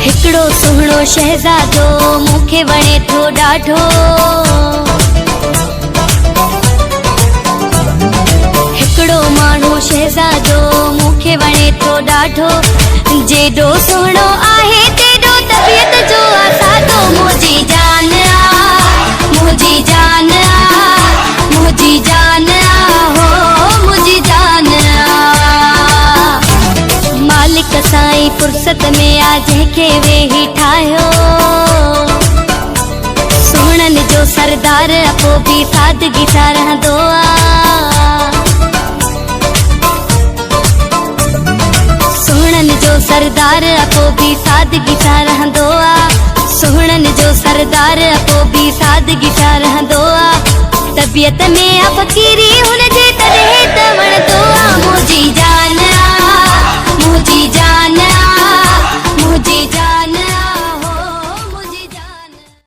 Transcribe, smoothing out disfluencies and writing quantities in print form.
हिकड़ो सुहिणो शहज़ादो मूंखे वणे थो ॾाढो। हिकड़ो माण्हू शहज़ादो मूंखे वणे थो ॾाढो। जेॾो सुहिणो आहे तेॾो तबियत जो आसादो। मुंहिंजी जान आ, मुंहिंजी जान आ, मुंहिंजी जान आ, हो मुंहिंजी जान आ। मालिक साईं फुर्सत में आ जंहिंखे वेही ठाहियो। सुहिणनि जो सरदार पोइ बि सादगी सां रहंदो आ। सुहिणनि जो सरदार पोइ बि सादगी सां रहंदो आ। सुहिणनि जो सरदार पोइ बि सादगी सां रहंदो आ। तबियत में आ फ़क़ीरी हुनजे तॾहिं त वणंदो आ। मुंहिंजी जान आ, मुंहिंजी जान आ,